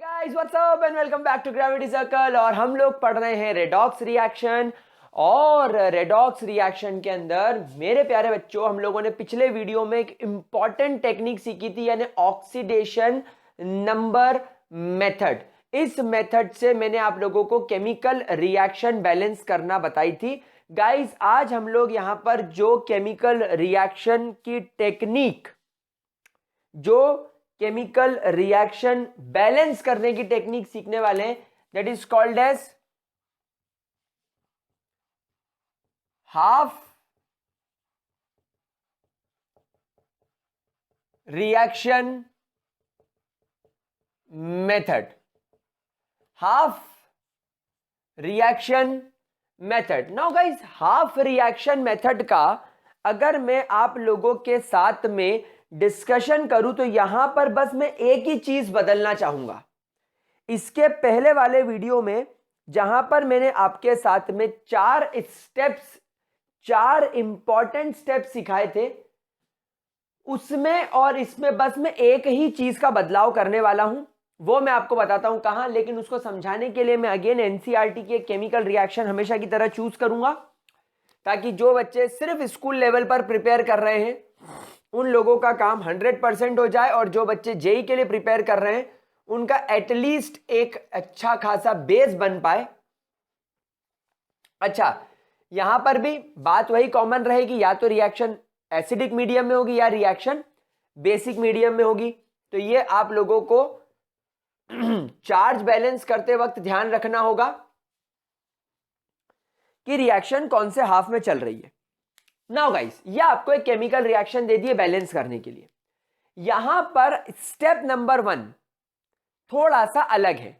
Guys what's up and welcome back to Gravity Circle. और हम लोग पढ़ रहे हैं रेडॉक्स रिएक्शन। और रेडॉक्स रिएक्शन के अंदर मेरे प्यारे बच्चों, हम लोगों ने पिछले वीडियो में एक इंपॉर्टेंट टेक्निक सीखी थी, यानी ऑक्सीडेशन नंबर मेथड। इस मेथड से मैंने आप लोगों को केमिकल रिएक्शन बैलेंस करना बताई थी। गाइस आज हम लोग यहां पर जो केमिकल रिएक्शन की टेक्निक, जो केमिकल रिएक्शन बैलेंस करने की टेक्निक सीखने वाले हैं, that is called as half reaction method. Half reaction method. Now guys, half reaction method का अगर मैं आप लोगों के साथ में डिस्कशन करूं तो यहां पर बस मैं एक ही चीज बदलना चाहूंगा। इसके पहले वाले वीडियो में जहां पर मैंने आपके साथ में चार इंपॉर्टेंट स्टेप्स सिखाए थे, उसमें और इसमें बस मैं एक ही चीज का बदलाव करने वाला हूं। वो मैं आपको बताता हूं कहां, लेकिन उसको समझाने के लिए मैं अगेन एनसीईआरटी के केमिकल रिएक्शन हमेशा की तरह चूज करूंगा, ताकि जो बच्चे सिर्फ स्कूल लेवल पर प्रिपेयर कर रहे हैं उन लोगों का काम 100% हो जाए, और जो बच्चे जेई के लिए प्रिपेयर कर रहे हैं उनका एटलीस्ट एक अच्छा खासा बेस बन पाए। अच्छा, यहां पर भी बात वही कॉमन रहेगी, या तो रिएक्शन एसिडिक मीडियम में होगी या रिएक्शन बेसिक मीडियम में होगी। तो ये आप लोगों को चार्ज बैलेंस करते वक्त ध्यान रखना होगा कि रिएक्शन कौन से हाफ में चल रही है। नाउ गाइस, ये आपको एक केमिकल रिएक्शन दे दिए बैलेंस करने के लिए। यहां पर स्टेप नंबर 1 थोड़ा सा अलग है।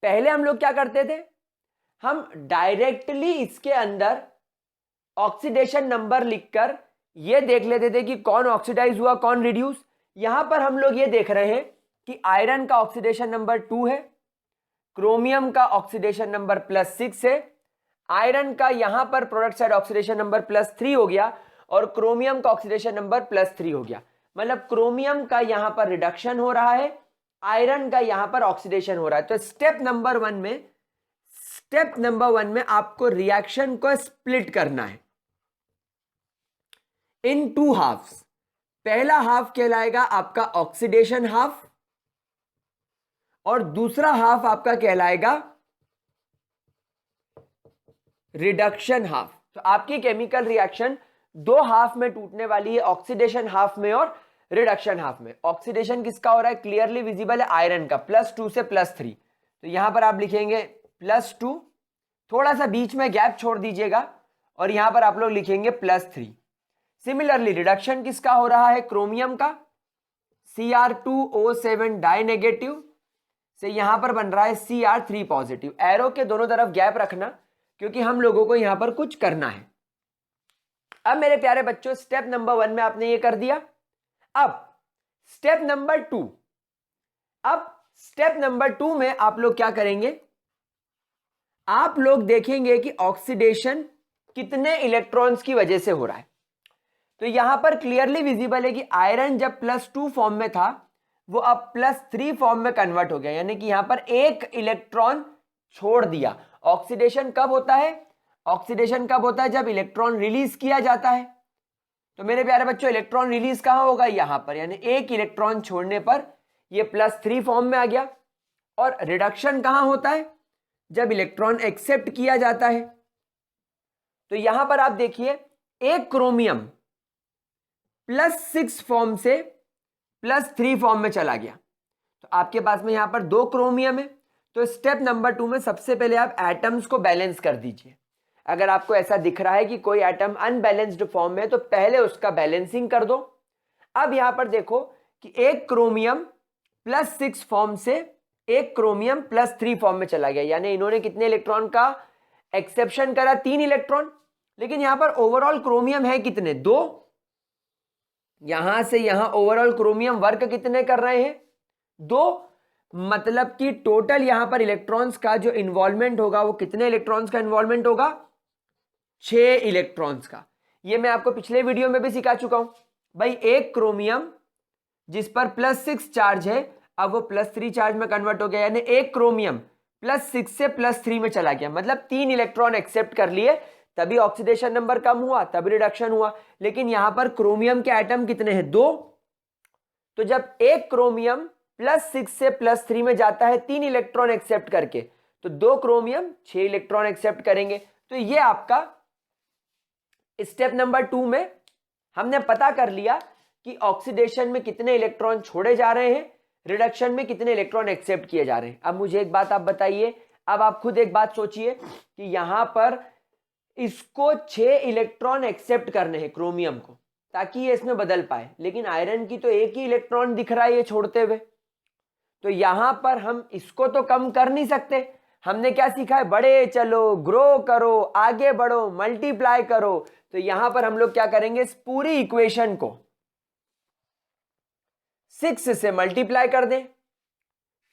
पहले हम लोग क्या करते थे, हम डायरेक्टली इसके अंदर ऑक्सीडेशन नंबर लिखकर यह देख लेते थे कि कौन ऑक्सीडाइज हुआ कौन रिड्यूस। यहां पर हम लोग ये देख रहे हैं कि आयरन का ऑक्सीडेशन नंबर 2 है, क्रोमियम का ऑक्सीडेशन नंबर +6 है, आयरन का यहां पर प्रोडक्ट साइड ऑक्सीडेशन नंबर +3 हो गया, और क्रोमियम का ऑक्सीडेशन नंबर +3 हो गया। मतलब क्रोमियम का यहां पर रिडक्शन हो रहा है, आयरन का यहां पर ऑक्सीडेशन हो रहा है। तो स्टेप नंबर वन में आपको रिएक्शन को स्प्लिट करना है इन 2 हाफ्स। पहला हाफ कहलाएगा आपका ऑक्सीडेशन हाफ, और दूसरा हाफ आपका कहलाएगा रिडक्शन हाफ। तो आपकी केमिकल रिएक्शन 2 हाफ में टूटने वाली है, ऑक्सीडेशन हाफ में और रिडक्शन हाफ में। ऑक्सीडेशन किसका हो रहा है, क्लियरली विजिबल है, आयरन का +2 से +3। तो यहां पर आप लिखेंगे +2, थोड़ा सा बीच में गैप छोड़ दीजिएगा, और यहां पर आप लोग लिखेंगे +3। सिमिलरली रिडक्शन किसका हो रहा है, क्रोमियम का Cr2O7 डाई नेगेटिव से यहां पर बन रहा है Cr3 पॉजिटिव। एरो के दोनों तरफ गैप रखना, क्योंकि हम लोगों को यहां पर कुछ करना है। अब मेरे प्यारे बच्चों, स्टेप नंबर 1 में आपने ये कर दिया। अब स्टेप नंबर 2 में आप लोग क्या करेंगे, आप लोग देखेंगे कि ऑक्सीडेशन कितने इलेक्ट्रॉन्स की वजह से हो रहा है। तो यहां पर क्लियरली विजिबल है कि आयरन जब +2 फॉर्म में था वो अब +3 फॉर्म में कन्वर्ट हो गया, यानी कि यहां पर एक इलेक्ट्रॉन छोड़ दिया। ऑक्सीडेशन कब होता है, जब इलेक्ट्रॉन रिलीज किया जाता है। तो मेरे प्यारे बच्चों, इलेक्ट्रॉन रिलीज कहां होगा, यहां पर, यानी एक इलेक्ट्रॉन छोड़ने पर ये +3 फॉर्म में आ गया। और रिडक्शन कहां होता है, जब इलेक्ट्रॉन एक्सेप्ट किया जाता है। तो यहां पर आप देखिए, एक क्रोमियम +6 फॉर्म से +3 फॉर्म में चला गया। तो आपके पास में यहां पर 2 क्रोमियम है। तो स्टेप नंबर 2 में सबसे पहले आप एटम्स को बैलेंस कर दीजिए। अगर आपको ऐसा दिख रहा है कि कोई एटम अनबैलेंस्ड फॉर्म में, तो पहले उसका बैलेंसिंग कर दो। अब यहां पर देखो कि एक क्रोमियम +6 फॉर्म से एक क्रोमियम +3 फॉर्म में चला गया, यानी इन्होंने कितने इलेक्ट्रॉन का एक्सेप्शन करा, 3 इलेक्ट्रॉन। लेकिन यहां पर ओवरऑल क्रोमियम है कितने, 2। यहां से यहां ओवरऑल क्रोमियम वर्क कितने कर रहे हैं, 2। मतलब कि टोटल यहां पर इलेक्ट्रॉन्स का जो इन्वॉल्वमेंट होगा वो कितने इलेक्ट्रॉन्स का इन्वॉल्वमेंट होगा, 6 इलेक्ट्रॉन्स का। ये मैं आपको पिछले वीडियो में भी सिखा चुका हूं भाई। एक क्रोमियम जिस पर +6 चार्ज है, अब वो +3 चार्ज में कन्वर्ट हो गया, यानी एक क्रोमियम +6 से +3 में चला गया, मतलब 3 इलेक्ट्रॉन एक्सेप्ट कर लिए, तभी ऑक्सीडेशन नंबर कम हुआ, तभी रिडक्शन हुआ। लेकिन यहां पर क्रोमियम के एटम कितने हैं? 2। तो जब एक क्रोमियम +6 से +3 में जाता है 3 इलेक्ट्रॉन एक्सेप्ट करके, तो 2 क्रोमियम 6 इलेक्ट्रॉन एक्सेप्ट करेंगे। तो ये आपका स्टेप नंबर 2 में हमने पता कर लिया कि ऑक्सीडेशन में कितने इलेक्ट्रॉन छोड़े जा रहे हैं, रिडक्शन में कितने इलेक्ट्रॉन एक्सेप्ट किए जा रहे हैं। अब मुझे एक बात आप बताइए, अब आप खुद एक बात सोचिए कि यहां पर इसको 6 इलेक्ट्रॉन एक्सेप्ट करने हैं क्रोमियम को, ताकि ये इसमें बदल पाए, लेकिन आयरन की तो एक ही इलेक्ट्रॉन दिख रहा है ये छोड़ते हुए। तो यहां पर हम इसको तो कम कर नहीं सकते। हमने क्या सीखा है? बड़े चलो, ग्रो करो, आगे बढ़ो, मल्टीप्लाई करो। तो यहां पर हम लोग क्या करेंगे? इस पूरी इक्वेशन को 6 से मल्टीप्लाई कर दें,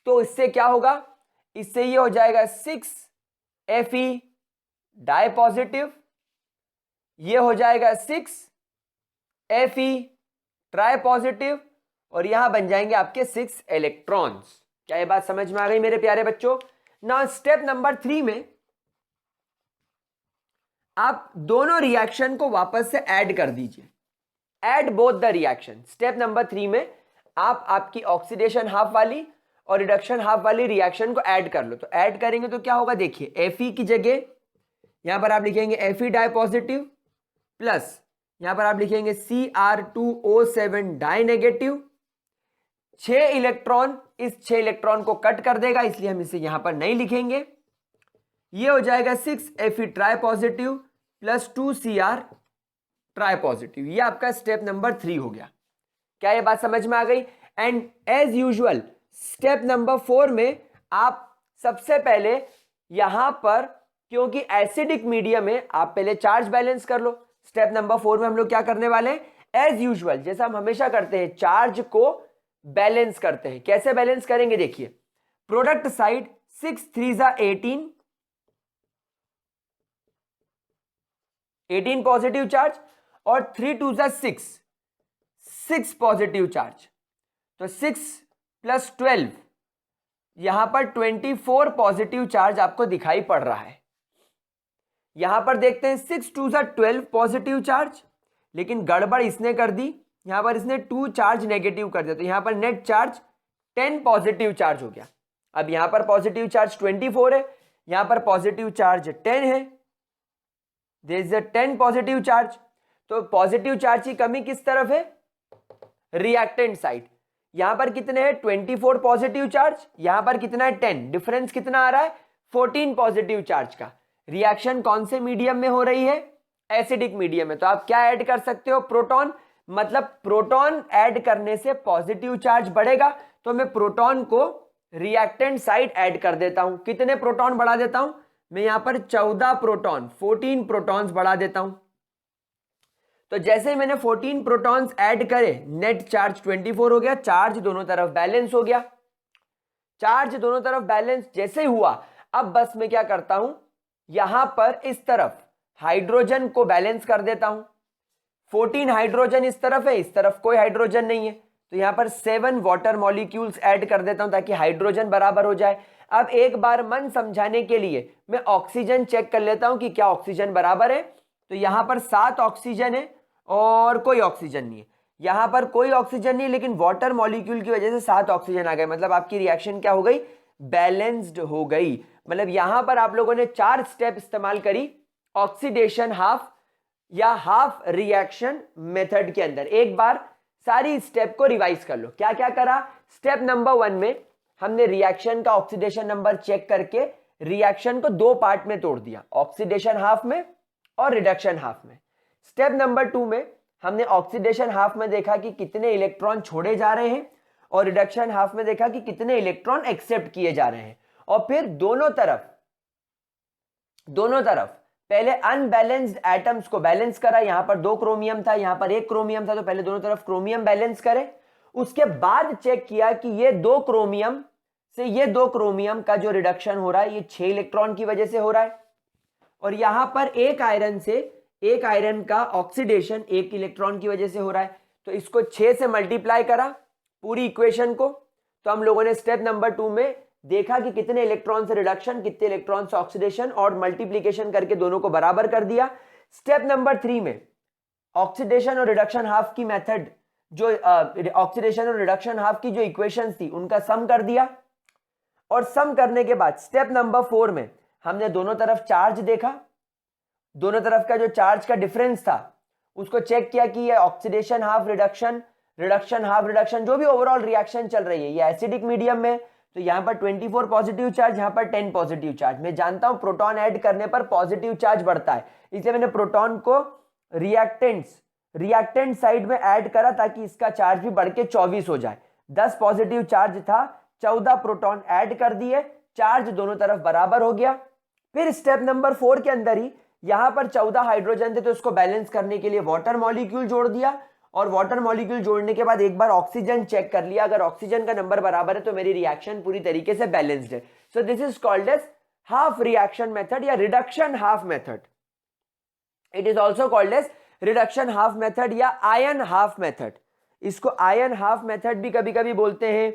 तो इससे क्या होगा? इससे ये हो जाएगा 6 Fe डाई पॉजिटिव, ये हो जाएगा 6 Fe ट्राई पॉजिटिव, और यहां बन जाएंगे आपके 6 इलेक्ट्रॉन्स। क्या ये बात समझ में आ गई मेरे प्यारे बच्चों? नाउ स्टेप नंबर 3 में आप दोनों रिएक्शन को वापस से ऐड कर दीजिए, add both the reaction. Step number 3 में आप आपकी ऑक्सीडेशन हाफ वाली और रिडक्शन हाफ वाली रिएक्शन को ऐड कर लो। तो ऐड करेंगे तो क्या होगा? देखिए, Fe की जगह यहां पर आप लिखेंगे Fe डाई पॉजिटिव, प्लस यहां पर आप लिखेंगे Cr2O7 डाई नेगेटिव। 6 इलेक्ट्रॉन इस 6 इलेक्ट्रॉन को कट कर देगा, इसलिए हम इसे यहां पर नहीं लिखेंगे। ये हो जाएगा 6 Fe try positive plus 2 Cr try positive. ये आपका स्टेप नंबर 3 हो गया। क्या ये बात समझ में आ गई? And as usual step number 4 में आप सबसे पहले यहां पर, क्योंकि एसिडिक मीडियम है, आप पहले चार्ज बैलेंस कर लो। स्टेप नंबर 4 में हम लोग क्या करने वाले हैं? एज यूजुअल जैसा हम हमेशा करते हैं, चार्ज को बैलेंस करते हैं। कैसे बैलेंस करेंगे? देखिए, प्रोडक्ट साइड 6 3 18, 18 पॉजिटिव चार्ज, और 3 2 6, 6 पॉजिटिव चार्ज। तो 6 + 12, यहां पर 24 पॉजिटिव चार्ज आपको दिखाई पड़ रहा है। यहां पर देखते हैं 6 2 12 पॉजिटिव चार्ज, लेकिन गड़बड़ इसने कर दी, यहां पर इसने 2 चार्ज नेगेटिव कर दिया, तो यहां पर नेट चार्ज 10 पॉजिटिव चार्ज हो गया। अब यहां पर पॉजिटिव चार्ज 24 है, यहां पर पॉजिटिव चार्ज 10 है, there is a 10 positive charge. तो पॉजिटिव चार्ज की कमी किस तरफ है? Reactant side. यहां पर कितने हैं? 24 पॉजिटिव चार्ज, यहां पर कितना है? 10। डिफरेंस कितना आ रहा है? 14 पॉजिटिव चार्ज का। रिएक्शन कौन से मीडियम में हो रही है? एसिडिक मीडियम में। तो आप क्या ऐड कर सकते हो? प्रोटॉन। मतलब प्रोटॉन ऐड करने से पॉजिटिव चार्ज बढ़ेगा, तो मैं प्रोटॉन को रिएक्टेंट साइड ऐड कर देता हूं। कितने प्रोटॉन बढ़ा देता हूं? मैं यहां पर 14 प्रोटॉन, 14 प्रोटॉन्स बढ़ा देता हूं। तो जैसे ही मैंने 14 प्रोटॉन्स ऐड करे, नेट चार्ज 24 हो गया, चार्ज दोनों तरफ बैलेंस हो गया। चार्ज दोनों तरफ बैलेंस जैसे ही हुआ, अब बस मैं क्या करता हूं, यहां पर इस तरफ हाइड्रोजन को बैलेंस कर देता हूं। 14 हाइड्रोजन इस तरफ है, इस तरफ कोई हाइड्रोजन नहीं है, तो यहां पर 7 वाटर मॉलिक्यूल्स ऐड कर देता हूं ताकि हाइड्रोजन बराबर हो जाए। अब एक बार मन समझाने के लिए मैं ऑक्सीजन चेक कर लेता हूं कि क्या ऑक्सीजन बराबर है। तो यहां पर 7 ऑक्सीजन है और कोई ऑक्सीजन नहीं है। यहां पर कोई ऑक्सीजन नहीं, लेकिन वाटर मॉलिक्यूल की वजह से 7 ऑक्सीजन आ गए। मतलब आपकी रिएक्शन क्या हो गई? बैलेंस्ड हो गई। मतलब यहां पर आप लोगों ने 4 स्टेप इस्तेमाल करी ऑक्सीडेशन हाफ या हाफ रिएक्शन मेथड के अंदर। एक बार सारी स्टेप को रिवाइज कर लो। क्या क्या करा? स्टेप नंबर 1 में हमने रिएक्शन का ऑक्सीडेशन नंबर चेक करके रिएक्शन को 2 पार्ट में तोड़ दिया, ऑक्सीडेशन हाफ में और रिडक्शन हाफ में। स्टेप नंबर 2 में हमने ऑक्सीडेशन हाफ में देखा कि कितने इलेक्ट्रॉन छोड़े जा रहे हैं, और रिडक्शन हाफ में देखा कि कितने इलेक्ट्रॉन एक्सेप्ट किए जा रहे हैं। और फिर दोनों तरफ पहले अनबैलेंस्ड एटम्स को बैलेंस करा। यहां पर 2 क्रोमियम था, यहां पर 1 क्रोमियम था, तो पहले दोनों तरफ क्रोमियम बैलेंस करे। उसके बाद चेक किया कि ये 2 क्रोमियम से ये 2 क्रोमियम का जो रिडक्शन हो रहा है ये 6 इलेक्ट्रॉन की वजह से हो रहा है, और यहां पर एक आयरन का ऑक्सीडेशन 1 इलेक्ट्रॉन की वजह से हो रहा है। तो इसको 6 से मल्टीप्लाई करा पूरी इक्वेशन को, तो हम लोगों ने स्टेप नंबर 2 में देखा कि कितने इलेक्ट्रॉन से रिडक्शन, कितने इलेक्ट्रॉन से ऑक्सीडेशन, और मल्टीप्लीकेशन करके दोनों को बराबर कर दिया। स्टेप नंबर 3 में ऑक्सीडेशन और रिडक्शन हाफ की मेथड, जो ऑक्सीडेशन और रिडक्शन हाफ की जो इक्वेशंस थी उनका सम कर दिया। और सम करने के बाद स्टेप नंबर 4 में हमने दोनों तरफ चार्ज देखा, दोनों तरफ का जो चार्ज का डिफरेंस था उसको चेक किया कि ये oxidation half reduction, reduction half reduction, जो भी ओवरऑल रिएक्शन चल रही है, ये एसिडिक मीडियम में, तो यहां पर 24 पॉजिटिव चार्ज, यहां पर 10 पॉजिटिव चार्ज। मैं जानता हूं प्रोटॉन ऐड करने पर पॉजिटिव चार्ज बढ़ता है, इसलिए मैंने प्रोटॉन को रिएक्टेंट साइड में ऐड करा ताकि इसका चार्ज भी बढ़ के 24 हो जाए। 10 पॉजिटिव चार्ज था, 14 प्रोटॉन ऐड कर दिए, चार्ज दोनों तरफ बराबर हो गया। फिर स्टेप नंबर 4 के अंदर ही यहां पर 14 हाइड्रोजन थे, तो इसको बैलेंस करने के लिए वाटर मॉलिक्यूल जोड़ दिया, और वाटर मॉलिक्यूल जोड़ने के बाद एक बार ऑक्सीजन चेक कर लिया, अगर ऑक्सीजन का नंबर बराबर है तो मेरी रिएक्शन पूरी तरीके से बैलेंस्ड है। So this is called as half reaction method या reduction half method. It is also called as reduction half method या आयन हाफ मेथड। इसको आयन हाफ मेथड भी कभी कभी बोलते हैं,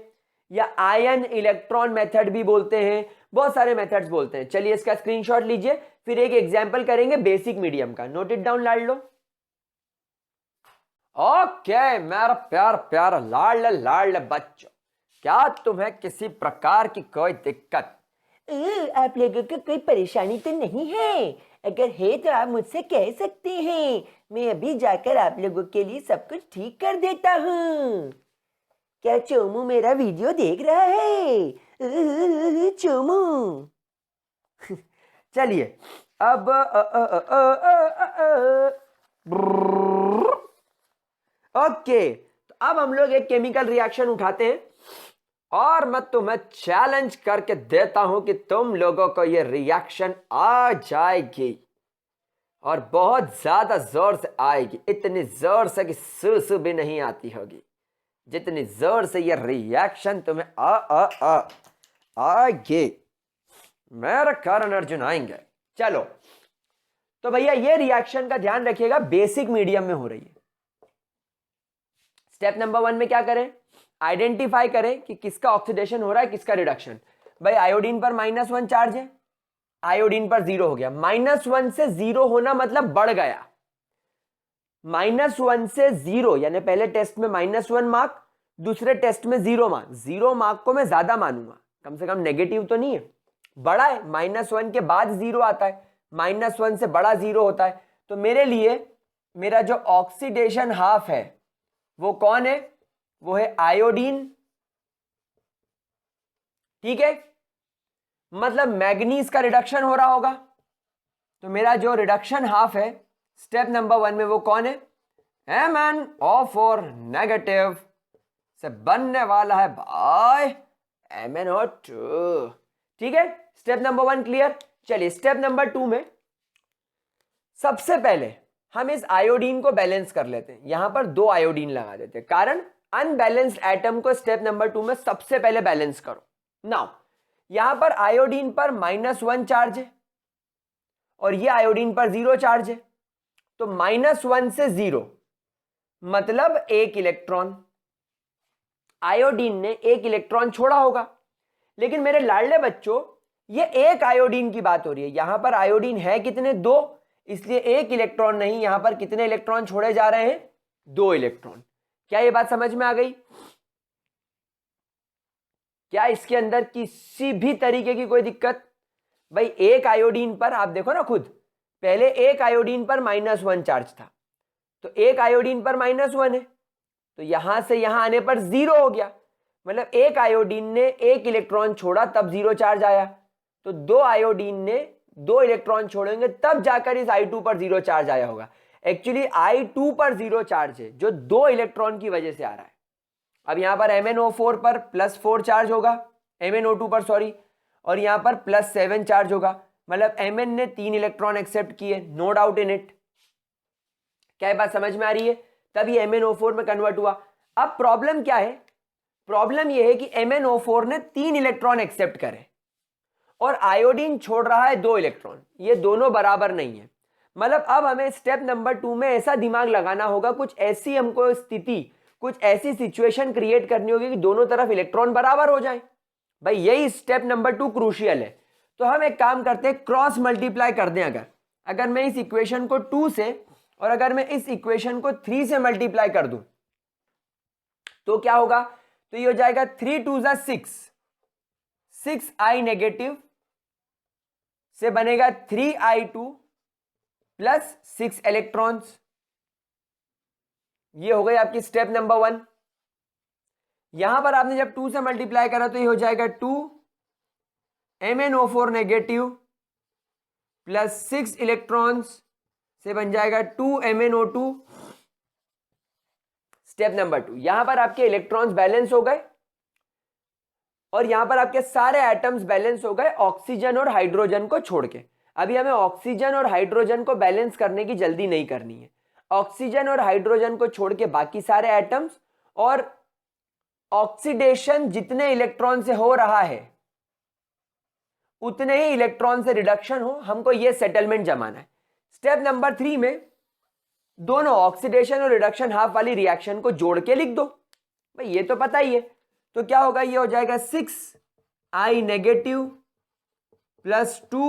या आयन इलेक्ट्रॉन मेथड भी बोलते हैं, बहुत सारे मेथड्स बोलते हैं। चलिए इसका स्क्रीनशॉट लीजिए, फिर एक एग्जांपल करेंगे बेसिक मीडियम का। Note it down Lad low. Okay मेरा प्यार प्यार लाल बच्चों, क्या तुम्हें किसी प्रकार की कोई दिक्कत, आप लोगों को कोई परेशानी तो नहीं है? अगर है तो आप मुझसे कह सकते हैं, मैं अभी जाकर आप लोगों के लिए सब कुछ ठीक कर देता हूँ। क्या चोमू मेरा वीडियो देख रहा है? चोमू। चलिए अब ओके, तो अब हम लोग एक केमिकल रिएक्शन उठाते हैं, और मैं तुम्हें चैलेंज करके देता हूं कि तुम लोगों को यह रिएक्शन आ जाएगी, और बहुत ज्यादा जोर से आएगी, इतनी जोर से कि सू भी नहीं आती होगी, जितनी जोर से यह रिएक्शन तुम्हें आएगी। मेरे कारण अर्जुन आएंगे। चलो तो भैया ये रिएक्शन का ध्यान रखिएगा, बेसिक मीडियम में हो रही है। स्टेप नंबर 1 में क्या करें? आइडेंटिफाई करें कि किसका ऑक्सीडेशन हो रहा है, किसका रिडक्शन। भाई आयोडीन पर -1 चार्ज है, आयोडीन पर 0 हो गया। -1 से 0 होना मतलब बढ़ गया। -1 से 0 यानी पहले टेस्ट में -1 मार्क, दूसरे टेस्ट में 0 मार्क। 0 मार्क को मैं ज्यादा मानूंगा, कम से कम नेगेटिव तो नहीं है, बड़ा है। -1 के बाद 0 आता है, -1 से बड़ा 0 होता है। तो मेरे लिए मेरा जो ऑक्सीडेशन हाफ है वो कौन है? वो है आयोडीन। ठीक है, मतलब मैग्नीज का रिडक्शन हो रहा होगा। तो मेरा जो रिडक्शन हाफ है स्टेप नंबर 1 में वो कौन है? MnO4 नेगेटिव से बनने वाला है भाई MnO2। ठीक है, स्टेप नंबर 1 क्लियर। चलिए स्टेप नंबर 2 में सबसे पहले हम इस आयोडीन को बैलेंस कर लेते हैं। यहां पर 2 आयोडीन लगा देते हैं, कारण अनबैलेंस्ड एटम को स्टेप नंबर 2 में सबसे पहले बैलेंस करो। नाउ यहां पर आयोडीन पर -1 चार्ज है और ये आयोडीन पर 0 चार्ज है, तो -1 से 0 मतलब 1 इलेक्ट्रॉन। आयोडीन ने 1 इलेक्ट्रॉन छोड़ा होगा, लेकिन मेरे लाडले बच्चों ये एक आयोडीन की बात हो रही है। यहां पर आयोडीन है कितने? 2, इसलिए 1 इलेक्ट्रॉन नहीं, यहां पर कितने इलेक्ट्रॉन छोड़े जा रहे हैं? 2 इलेक्ट्रॉन। क्या ये बात समझ में आ गई? क्या इसके अंदर किसी भी तरीके की कोई दिक्कत? भाई एक आयोडीन पर आप देखो ना खुद, पहले एक आयोडीन पर -1 चार्ज था, तो एक आयोडीन पर -1 है, तो यहां से यहां आने पर 0 हो गया। मतलब एक आयोडीन ने 1 इलेक्ट्रॉन छोड़ा तब 0 चार्ज आया, तो 2 आयोडीन ने 2 इलेक्ट्रॉन छोड़ेंगे तब जाकर इस I2 पर 0 चार्ज आया होगा। एक्चुअली I2 पर 0 चार्ज है जो 2 इलेक्ट्रॉन की वजह से आ रहा है। अब यहां पर MnO4 पर +4 चार्ज होगा, MnO2 पर सॉरी, और यहां पर +7 चार्ज होगा। मतलब Mn ने 3 इलेक्ट्रॉन एक्सेप्ट किए, नो डाउट इन इट। क्या ये बात समझ में आ रही है? तभी MnO4 में कन्वर्ट हुआ। अब प्रॉब्लम क्या है? प्रॉब्लम यह है कि MnO4 ने 3 इलेक्ट्रॉन एक्सेप्ट करे और आयोडीन छोड़ रहा है 2 इलेक्ट्रॉन, ये दोनों बराबर नहीं है। मतलब अब हमें स्टेप नंबर 2 में ऐसा दिमाग लगाना होगा, कुछ ऐसी हमको स्थिति, कुछ ऐसी सिचुएशन क्रिएट करनी होगी कि दोनों तरफ इलेक्ट्रॉन बराबर हो जाए। भाई यही स्टेप नंबर 2 क्रूशियल है। तो हम एक काम करते हैं, क्रॉस मल्टीप्लाई कर दें। अगर मैं इस इक्वेशन को 2 से और अगर मैं इस इक्वेशन को 3 से मल्टीप्लाई कर दूं तो क्या होगा? तो ये हो जाएगा 3 2 जा 6i नेगेटिव से बनेगा 3i2 प्लस 6 इलेक्ट्रॉन्स। ये हो गई आपकी स्टेप नंबर 1। यहां पर आपने जब 2 से मल्टीप्लाई करा तो ये हो जाएगा 2 MnO4 नेगेटिव प्लस 6 इलेक्ट्रॉन्स से बन जाएगा 2 MnO2। स्टेप नंबर 2, यहां पर आपके इलेक्ट्रॉन्स बैलेंस हो गए और यहां पर आपके सारे एटम्स बैलेंस हो गए ऑक्सीजन और हाइड्रोजन को छोड़ के। अभी हमें ऑक्सीजन और हाइड्रोजन को बैलेंस करने की जल्दी नहीं करनी है। ऑक्सीजन और हाइड्रोजन को छोड़ के बाकी सारे एटम्स, और ऑक्सीडेशन जितने इलेक्ट्रॉन से हो रहा है उतने ही इलेक्ट्रॉन से रिडक्शन हो, हमको यह सेटलमेंट जमाना है। स्टेप नंबर 3 में दोनों ऑक्सीडेशन और रिडक्शन हाफ वाली रिएक्शन को जोड़ के लिख दो। भाई ये तो पता ही है। तो क्या होगा? ये हो जाएगा 6i negative plus 2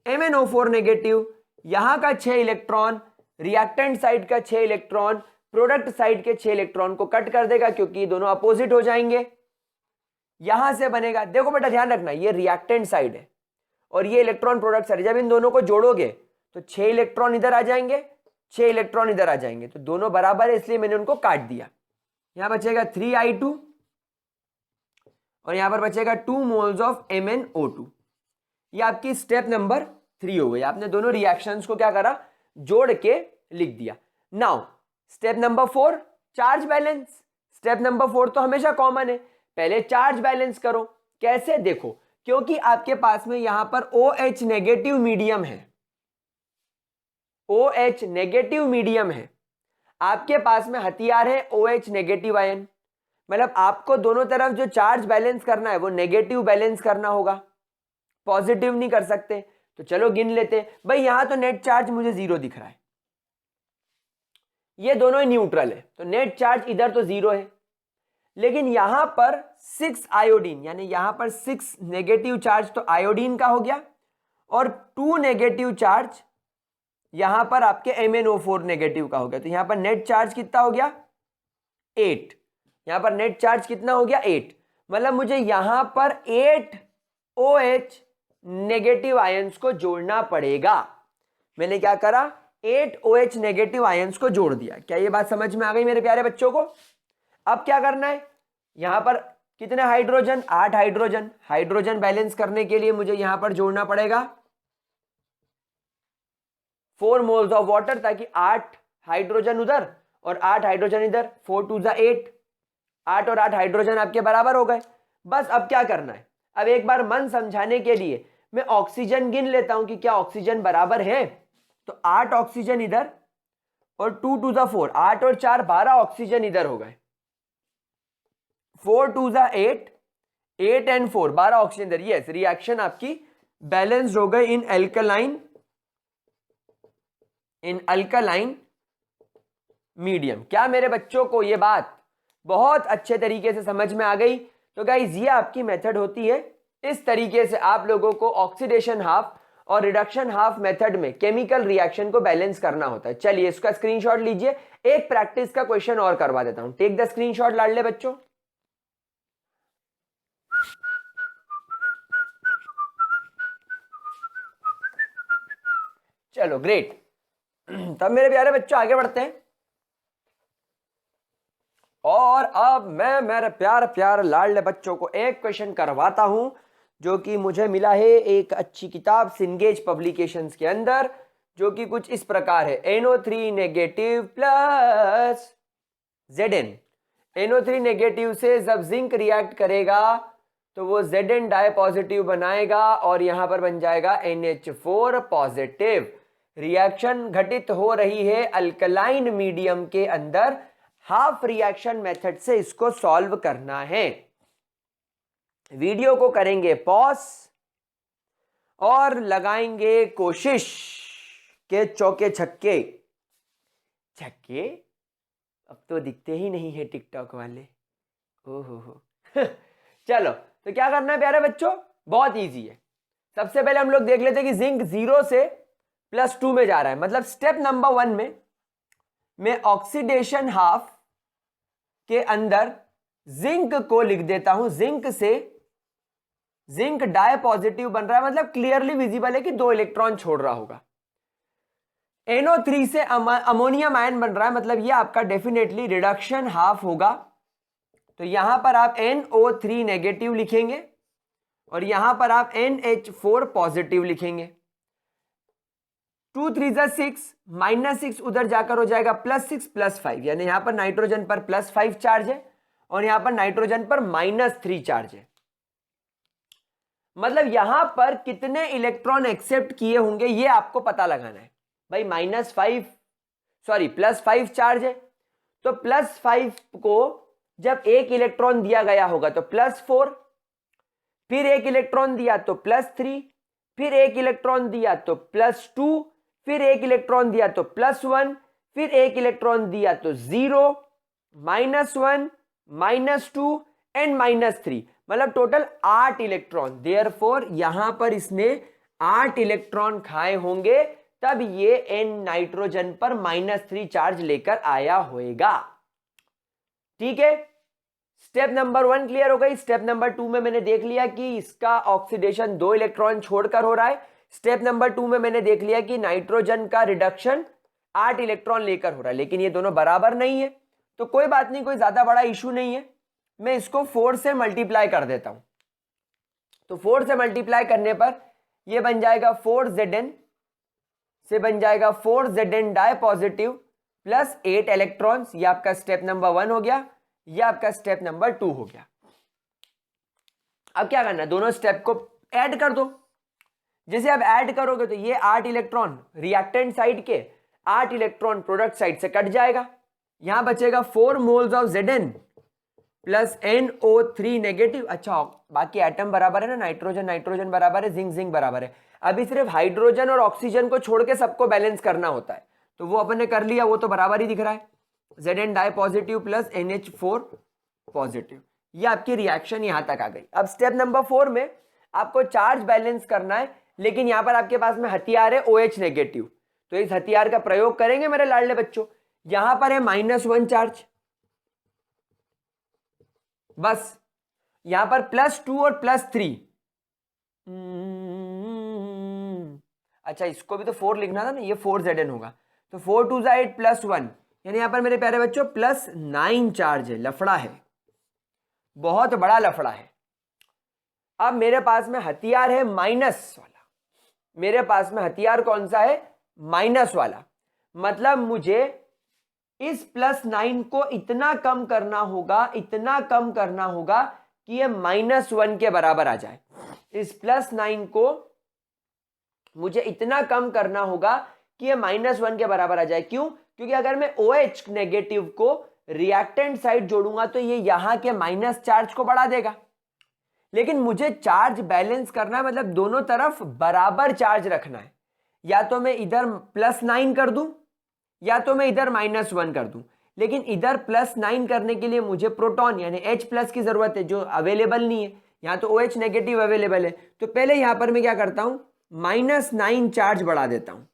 MnO4 negative, यहां का 6 इलेक्ट्रॉन, रिएक्टेंट साइड का 6 इलेक्ट्रॉन, प्रोडक्ट साइड के 6 इलेक्ट्रॉन को कट कर देगा क्योंकि ये दोनों अपोजिट हो जाएंगे। यहां से बनेगा, देखो बेटा ध्यान रखना, ये रिएक्टेंट साइड है और ये इलेक्ट्रॉन प्रोडक्ट साइड। जब इन दोनों को जोड़ोगे तो 6 इलेक्ट्रॉन इधर आ जाएंगे, 6 इलेक्ट्रॉन इधर आ जाएंगे, तो दोनों बराबर है इसलिए मैंने उनको काट दिया। यहां बचेगा 3i2 और यहां पर बचेगा 2 मोल्स ऑफ MnO2। ये आपकी स्टेप नंबर 3 हो गई। आपने दोनों रिएक्शंस को क्या करा? जोड़ के लिख दिया। Now step number 4, charge balance. Step number 4 तो हमेशा कॉमन है, पहले चार्ज बैलेंस करो। कैसे? देखो, क्योंकि आपके पास में यहां पर OH नेगेटिव मीडियम है, OH नेगेटिव मीडियम है, आपके पास में हथियार है OH नेगेटिव आयन, मतलब आपको दोनों तरफ जो चार्ज बैलेंस करना है वो नेगेटिव बैलेंस करना होगा, पॉजिटिव नहीं कर सकते। तो चलो गिन लेते हैं। भाई यहां तो नेट चार्ज मुझे 0 दिख रहा है, ये दोनों ही न्यूट्रल है तो नेट चार्ज इधर तो 0 है, लेकिन यहां पर 6 आयोडीन, यानी यहां पर 6 नेगेटिव चार्ज तो आयोडीन का हो गया और 2 नेगेटिव चार्ज यहां पर आपके MnO4 नेगेटिव का हो गया। तो यहां पर नेट चार्ज कितना हो गया? 8। यहां पर नेट चार्ज कितना हो गया? 8। मतलब मुझे यहां पर 8 OH नेगेटिव आयंस को जोड़ना पड़ेगा। मैंने क्या करा? 8 OH नेगेटिव आयंस को जोड़ दिया। क्या ये बात समझ में आ गई मेरे प्यारे बच्चों को? अब क्या करना है? यहां पर कितने हाइड्रोजन? 8 हाइड्रोजन। हाइड्रोजन बैलेंस करने के लिए मुझे यहां पर जोड़ना पड़ेगा 4 मोल्स ऑफ वाटर, ताकि 8 हाइड्रोजन उधर और 8 हाइड्रोजन इधर, 4 2 जा 8, 8 और 8 हाइड्रोजन आपके बराबर हो गए। बस अब क्या करना है? अब एक बार मन समझाने के लिए मैं ऑक्सीजन गिन लेता हूं कि क्या ऑक्सीजन बराबर है। तो 8 ऑक्सीजन इधर और 2 2 जा 4, 8 और 4 12 ऑक्सीजन इधर हो गए, 4 2 जा 8, 8 एंड 4 12 ऑक्सीजन इधर। यस, रिएक्शन आपकी बैलेंस्ड हो गई इन अल्कलाइन मीडियम। क्या मेरे बच्चों को ये बात बहुत अच्छे तरीके से समझ में आ गई? तो गाइस ये आपकी मेथड होती है। इस तरीके से आप लोगों को ऑक्सीडेशन हाफ और रिडक्शन हाफ मेथड में केमिकल रिएक्शन को बैलेंस करना होता है। चलिए इसका स्क्रीनशॉट लीजिए, एक प्रैक्टिस का क्वेश्चन और करवा देता हूं। टेक द स्क्रीनशॉट लाडले बच्चों। चलो ग्रेट। तब मेरे प्यारे बच्चों आगे बढ़ते हैं और अब मैं मेरे प्यार लाडले बच्चों को एक क्वेश्चन करवाता हूं जो कि मुझे मिला है एक अच्छी किताब सिंगेज पब्लिकेशंस के अंदर, जो कि कुछ इस प्रकार है। NO3 negative plus Zn। NO3 negative से जब जिंक रिएक्ट करेगा तो वो Zn डाई पॉजिटिव बनाएगा और यहां पर बन जाएगा NH4 पॉजिटिव। रिएक्शन घटित हो रही है अल्कलाइन मीडियम के अंदर। हाफ रिएक्शन मेथड से इसको सॉल्व करना है। वीडियो को करेंगे पॉज और लगाएंगे कोशिश के चौके छक्के अब तो दिखते ही नहीं है टिकटॉक वाले। ओहो चलो, तो क्या करना है प्यारे बच्चों, बहुत इजी है। सबसे पहले हम लोग देख लेते हैं कि जिंक 0 से +2 में जा रहा है, मतलब स्टेप नंबर 1 में मैं ऑक्सीडेशन हाफ के अंदर जिंक को लिख देता हूं। जिंक से जिंक डाई पॉजिटिव बन रहा है, मतलब क्लियरली विजिबल है कि 2 इलेक्ट्रॉन छोड़ रहा होगा। NO3 से अमोनियम आयन बन रहा है, मतलब ये आपका डेफिनेटली रिडक्शन हाफ होगा। तो यहां पर आप NO3 नेगेटिव लिखेंगे और यहां पर आप NH4 पॉजिटिव लिखेंगे। 2 3 6, -6 उधर जाकर हो जाएगा +6 +5, यानी यहां पर नाइट्रोजन पर +5 चार्ज है और यहां पर नाइट्रोजन पर -3 चार्ज है। मतलब यहां पर कितने इलेक्ट्रॉन एक्सेप्ट किए होंगे ये आपको पता लगाना है। भाई +5 चार्ज है, तो +5 को जब 1 इलेक्ट्रॉन दिया गया होगा तो +4, फिर 1 इलेक्ट्रॉन दिया तो +3, फिर 1 इलेक्ट्रॉन दिया तो +2, फिर 1 इलेक्ट्रॉन दिया तो +1, फिर 1 इलेक्ट्रॉन दिया तो 0, -1, -2 एंड -3, मतलब टोटल 8 इलेक्ट्रॉन। देयरफॉर यहां पर इसने 8 इलेक्ट्रॉन खाए होंगे, तब ये N नाइट्रोजन पर -3 चार्ज लेकर आया होगा। ठीक है, स्टेप नंबर 1 क्लियर हो गई। स्टेप नंबर 2 में मैंने देख लिया कि इसका ऑक्सीडेशन 2 इलेक्ट्रॉन छोड़कर हो रहा है। स्टेप नंबर 2 में मैंने देख लिया कि नाइट्रोजन का रिडक्शन 8 इलेक्ट्रॉन लेकर हो रहा है, लेकिन ये दोनों बराबर नहीं है, तो कोई बात नहीं, कोई ज्यादा बड़ा इशू नहीं है। मैं इसको 4 से मल्टीप्लाई कर देता हूं। तो 4 से मल्टीप्लाई करने पर यह बन जाएगा 4Zn से बन जाएगा 4Zn die positive plus 8 electrons. ये आपका स्टेप नंबर 1 हो गया, ये आपका स्टेप नंबर 2 हो गया। अब क्या करना है, दोनों स्टेप को ऐड कर दो। जैसे आप ऐड करोगे तो ये 8 इलेक्ट्रॉन रिएक्टेंट साइड के, 8 इलेक्ट्रॉन प्रोडक्ट साइड से कट जाएगा। यहां बचेगा 4 moles of Zn plus NO3 negative. अच्छा, बाकी एटम बराबर है ना, नाइट्रोजन नाइट्रोजन बराबर है, जिंक जिंक बराबर है। अभी सिर्फ हाइड्रोजन और ऑक्सीजन को छोड़ के सबको बैलेंस करना होता है, तो वो अपन ने कर लिया, वो तो बराबर ही दिख रहा है। Zn di positive plus NH4 positive. ये आपकी रिएक्शन यहां तक आ गई। अब स्टेप नंबर 4 में आपको चार्ज बैलेंस करना है, लेकिन यहां पर आपके पास में हथियार है OH नेगेटिव, तो इस हथियार का प्रयोग करेंगे मेरे लाडले बच्चों। यहां पर है -1 चार्ज, बस यहां पर +2 और +3। अच्छा, इसको भी तो 4 लिखना था ना, ये 4Zn होगा, तो 4 2 8 +1, यानी यहां पर मेरे प्यारे बच्चों +9 चार्ज है। लफड़ा है, बहुत बड़ा लफड़ा है। अब मेरे पास में हथियार है माइनस वाला, मेरे पास में हथियार कौन सा है, माइनस वाला। मतलब मुझे इस +9 को इतना कम करना होगा, इतना कम करना होगा कि ये -1 के बराबर आ जाए। इस +9 को मुझे इतना कम करना होगा कि ये -1 के बराबर आ जाए। क्यों? क्योंकि अगर मैं OH नेगेटिव को रिएक्टेंट साइड जोड़ूंगा तो ये यहां के माइनस चार्ज को बढ़ा देगा, लेकिन मुझे चार्ज बैलेंस करना है, मतलब दोनों तरफ बराबर चार्ज रखना है। या तो मैं इधर +9 कर दूं या तो मैं इधर -1 कर दूं, लेकिन इधर +9 करने के लिए मुझे प्रोटॉन यानी H+ की जरूरत है, जो अवेलेबल नहीं है। यहां तो OH नेगेटिव अवेलेबल है, तो पहले यहां पर मैं क्या करता हूं, -9 चार्ज बढ़ा देता हूं।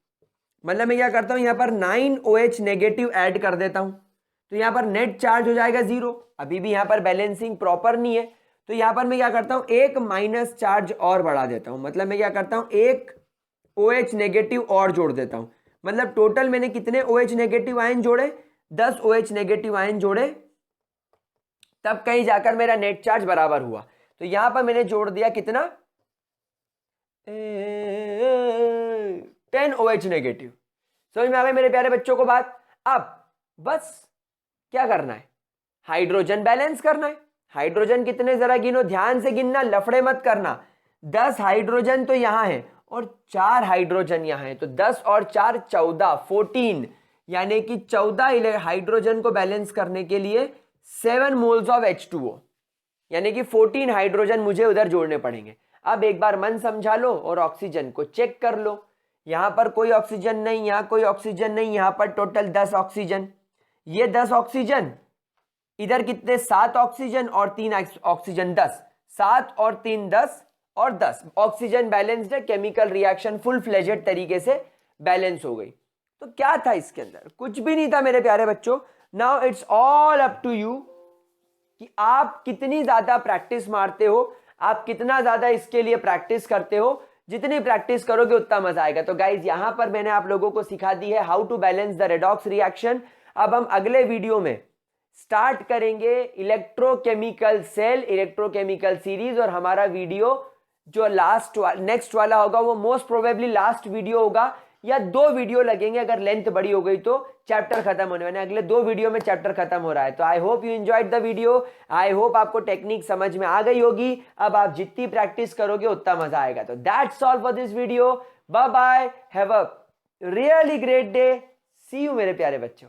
मतलब मैं क्या करता हूं, यहां पर 9 OH नेगेटिव ऐड कर देता हूं, तो यहां पर नेट चार्ज हो जाएगा 0। अभी भी यहां पर बैलेंसिंग प्रॉपर नहीं है, तो यहां पर मैं क्या करता हूं, एक माइनस चार्ज और बढ़ा देता हूं। मतलब मैं क्या करता हूं, एक OH नेगेटिव और जोड़ देता हूं। मतलब टोटल मैंने कितने OH नेगेटिव आयन जोड़े, 10 OH नेगेटिव आयन जोड़े, तब कहीं जाकर मेरा नेट चार्ज बराबर हुआ। तो यहां पर मैंने जोड़ दिया कितना, 10 OH नेगेटिव। समझ में आ गई मेरे प्यारे बच्चों को बात। अब बस क्या करना है, हाइड्रोजन बैलेंस करना है। हाइड्रोजन कितने जरा गिनो, ध्यान से गिनना, लफड़े मत करना। 10 हाइड्रोजन तो यहां है और 4 हाइड्रोजन यहां है, तो 10 और 4 14, 14, यानी कि 14 हाइड्रोजन को बैलेंस करने के लिए 7 मोल्स ऑफ H2O, यानी कि 14 हाइड्रोजन मुझे उधर जोड़ने पड़ेंगे। अब एक बार मन समझा लो और ऑक्सीजन को चेक कर लो। यहां पर कोई ऑक्सीजन नहीं, यहां कोई ऑक्सीजन नहीं, यहां पर टोटल 10 ऑक्सीजन, ये 10 ऑक्सीजन, इधर कितने 7 ऑक्सीजन और 3 ऑक्सीजन 10, 7 और 3 10 और 10 ऑक्सीजन बैलेंस्ड है, केमिकल रिएक्शन फुल फ्लेजेड तरीके से बैलेंस हो गई। तो क्या था इसके अंदर? कुछ भी नहीं था मेरे प्यारे बच्चों। Now it's all up to you कि आप कितनी ज्यादा प्रैक्टिस मारते हो, आप कितना ज्यादा इसके लिए प्रैक्टिस करते हो। जितनी प्रैक्टिस करोगे उतना मजा आएगा। तो गाइज यहां पर मैंने आप लोगों को सिखा दी है how to balance the redox reaction. अब हम अगले वीडियो में स्टार्ट करेंगे इलेक्ट्रोकेमिकल सेल, इलेक्ट्रोकेमिकल सीरीज, और हमारा वीडियो जो नेक्स्ट वाला होगा वो मोस्ट प्रोबेबली लास्ट वीडियो होगा, या 2 वीडियो लगेंगे अगर लेंथ बड़ी हो गई तो चैप्टर खत्म होने वाले। अगले 2 वीडियो में चैप्टर खत्म हो रहा है। तो I hope you enjoyed the video, I hope आपको टेक्निक समझ में आ गई होगी। अब आप जितनी प्रैक्टिस करोगे उतना मजा आएगा। तो that's all for this video, bye bye, have a really great day, see you मेरे प्यारे बच्चों।